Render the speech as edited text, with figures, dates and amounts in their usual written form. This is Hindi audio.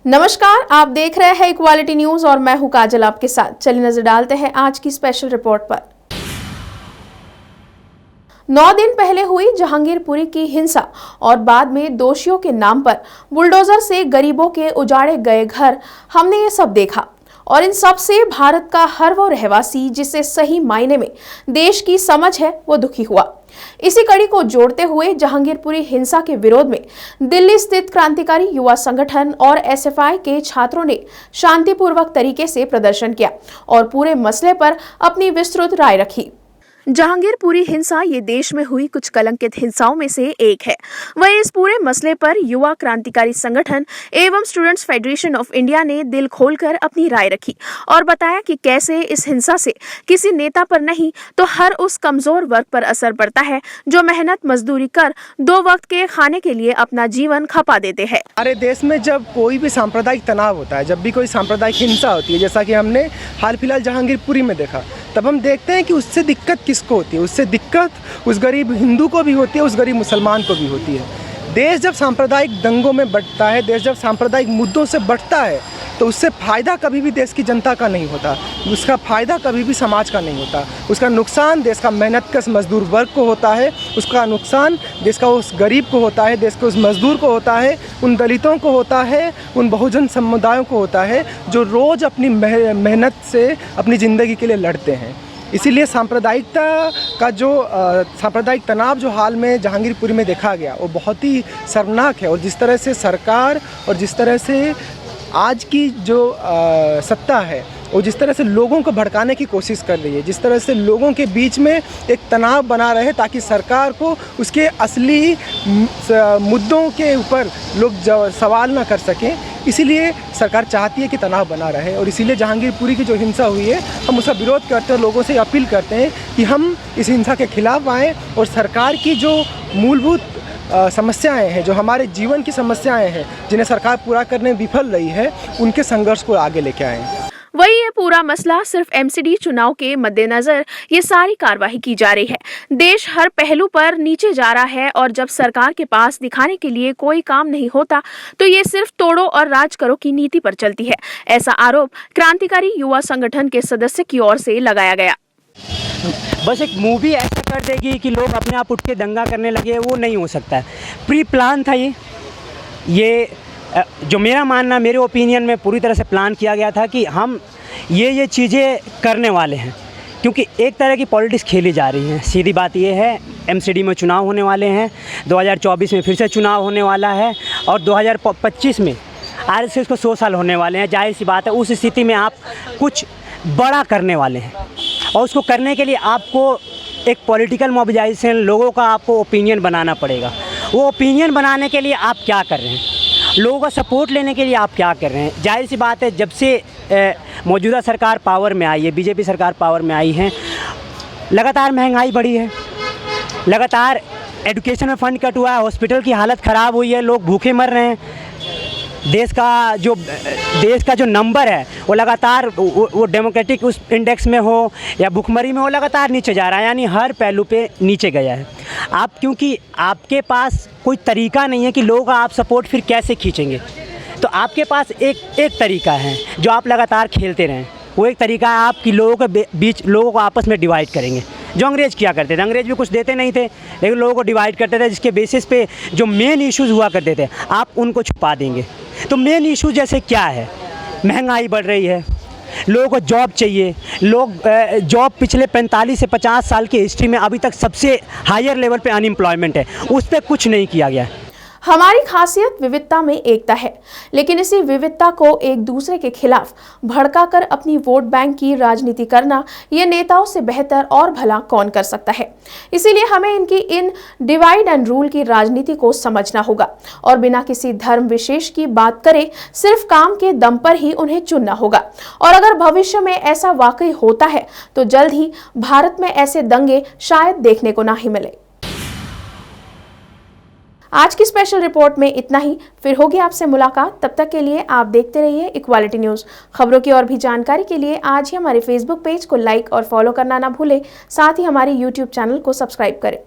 नमस्कार, आप देख रहे हैं इक्वालिटी न्यूज और मैं हूं काजल आपके साथ। चलिए नजर डालते हैं आज की स्पेशल रिपोर्ट पर। 9 दिन पहले हुई जहांगीरपुरी की हिंसा और बाद में दोषियों के नाम पर बुलडोजर से गरीबों के उजाड़े गए घर, हमने ये सब देखा और इन सब से भारत का हर वो रहवासी जिसे सही मायने में देश की समझ है वो दुखी हुआ। इसी कड़ी को जोड़ते हुए जहांगीरपुरी हिंसा के विरोध में दिल्ली स्थित क्रांतिकारी युवा संगठन और एसएफआई के छात्रों ने शांतिपूर्वक तरीके से प्रदर्शन किया और पूरे मसले पर अपनी विस्तृत राय रखी। जहांगीरपुरी हिंसा ये देश में हुई कुछ कलंकित हिंसाओं में से एक है। वहीं इस पूरे मसले पर युवा क्रांतिकारी संगठन एवं स्टूडेंट्स फेडरेशन ऑफ इंडिया ने दिल खोलकर अपनी राय रखी और बताया कि कैसे इस हिंसा से किसी नेता पर नहीं तो हर उस कमजोर वर्ग पर असर पड़ता है जो मेहनत मजदूरी कर 2 वक्त के खाने के लिए अपना जीवन खपा देते हैं। हमारे देश में जब कोई भी सांप्रदायिक तनाव होता है, जब भी कोई सांप्रदायिक हिंसा होती है, जैसा कि हमने हाल फिलहाल जहांगीरपुरी में देखा, तब हम देखते हैं कि उससे दिक्कत किसको होती है। उससे दिक्कत उस गरीब हिंदू को भी होती है, उस गरीब मुसलमान को भी होती है। देश जब सांप्रदायिक दंगों में बढ़ता है, देश जब सांप्रदायिक मुद्दों से बढ़ता है, तो उससे फ़ायदा कभी भी देश की जनता का नहीं होता, उसका फ़ायदा कभी भी समाज का नहीं होता। उसका नुकसान देश का मेहनतकश मजदूर वर्ग को होता है, उसका नुकसान देश का उस गरीब को होता है, देश के उस मजदूर को होता है, उन दलितों को होता है, उन बहुजन समुदायों को होता है जो रोज़ अपनी मेहनत से अपनी ज़िंदगी के लिए लड़ते हैं। इसीलिए सांप्रदायिकता का जो सांप्रदायिक तनाव जो हाल में जहांगीरपुरी में देखा गया वो बहुत ही शर्मनाक है। और जिस तरह से सरकार और जिस तरह से आज की जो सत्ता है वो जिस तरह से लोगों को भड़काने की कोशिश कर रही है, जिस तरह से लोगों के बीच में एक तनाव बना रहे ताकि सरकार को उसके असली मुद्दों के ऊपर लोग सवाल ना कर सकें, इसीलिए सरकार चाहती है कि तनाव बना रहे। और इसीलिए जहांगीरपुरी की जो हिंसा हुई है, हम उसका विरोध करते हैं, लोगों से अपील करते हैं कि हम इस हिंसा के खिलाफ आएँ और सरकार की जो मूलभूत समस्याएं हैं, जो हमारे जीवन की समस्याएं हैं, जिन्हें सरकार पूरा करने में विफल रही है, उनके संघर्ष को आगे लेके आएँ। वही ये पूरा मसला सिर्फ एमसीडी चुनाव के मद्देनजर ये सारी कार्रवाई की जा रही है। देश हर पहलू पर नीचे जा रहा है और जब सरकार के पास दिखाने के लिए कोई काम नहीं होता तो ये सिर्फ तोड़ो और राज करो की नीति पर चलती है। ऐसा आरोप क्रांतिकारी युवा संगठन के सदस्य की ओर से लगाया गया। बस एक मूवी ऐसा कर देगी कि लोग अपने आप उठ के दंगा करने लगे, वो नहीं हो सकता है। प्री प्लान था ये जो मेरा मानना, मेरे ओपिनियन में पूरी तरह से प्लान किया गया था कि हम ये चीज़ें करने वाले हैं, क्योंकि एक तरह की पॉलिटिक्स खेली जा रही है। सीधी बात ये है, एमसीडी में चुनाव होने वाले हैं, 2024 में फिर से चुनाव होने वाला है और 2025 में आरएसएस को 100 साल होने वाले हैं। जाहिर सी बात है, उस स्थिति में आप कुछ बड़ा करने वाले हैं और उसको करने के लिए आपको एक पॉलिटिकल मोबिलाइजेशन, लोगों का आपको ओपिनियन बनाना पड़ेगा। वो ओपिनियन बनाने के लिए आप क्या कर रहे हैं, लोगों का सपोर्ट लेने के लिए आप क्या कर रहे हैं। जाहिर सी बात है, जब से मौजूदा सरकार पावर में आई है, बीजेपी सरकार पावर में आई है, लगातार महंगाई बढ़ी है, लगातार एजुकेशन में फ़ंड कट हुआ है, हॉस्पिटल की हालत ख़राब हुई है, लोग भूखे मर रहे हैं। देश का जो नंबर है वो लगातार वो डेमोक्रेटिक उस इंडेक्स में हो या भुखमरी में हो, लगातार नीचे जा रहा है, यानी हर पहलू पे नीचे गया है। आप क्योंकि आपके पास कोई तरीका नहीं है कि लोगों का आप सपोर्ट फिर कैसे खींचेंगे, तो आपके पास एक तरीका है जो आप लगातार खेलते रहें। वो एक तरीका है आपकी लोगों के बीच लोगों को आपस में डिवाइड करेंगे, जो अंग्रेज़ किया करते थे। अंग्रेज़ भी कुछ देते नहीं थे, लेकिन लोगों को डिवाइड करते थे, जिसके बेसिस पे जो मेन इश्यूज़ हुआ करते थे आप उनको छुपा देंगे। तो मेन इशू जैसे क्या है, महंगाई बढ़ रही है, लोगों को जॉब चाहिए, लोग जॉब पिछले 45 से 50 साल की हिस्ट्री में अभी तक सबसे हायर लेवल पे अनएम्प्लॉयमेंट है, उस पर कुछ नहीं किया गया। हमारी खासियत विविधता में एकता है, लेकिन इसी विविधता को एक दूसरे के खिलाफ भड़काकर अपनी वोट बैंक की राजनीति करना ये नेताओं से बेहतर और भला कौन कर सकता है। इसीलिए हमें इनकी इन डिवाइड एंड रूल की राजनीति को समझना होगा और बिना किसी धर्म विशेष की बात करे सिर्फ काम के दम पर ही उन्हें चुनना होगा। और अगर भविष्य में ऐसा वाकई होता है तो जल्द ही भारत में ऐसे दंगे शायद देखने को ना ही मिले। आज की स्पेशल रिपोर्ट में इतना ही, फिर होगी आपसे मुलाकात। तब तक के लिए आप देखते रहिए इक्वालिटी न्यूज। खबरों की और भी जानकारी के लिए आज ही हमारे फेसबुक पेज को लाइक और फॉलो करना ना भूलें, साथ ही हमारे यूट्यूब चैनल को सब्सक्राइब करें।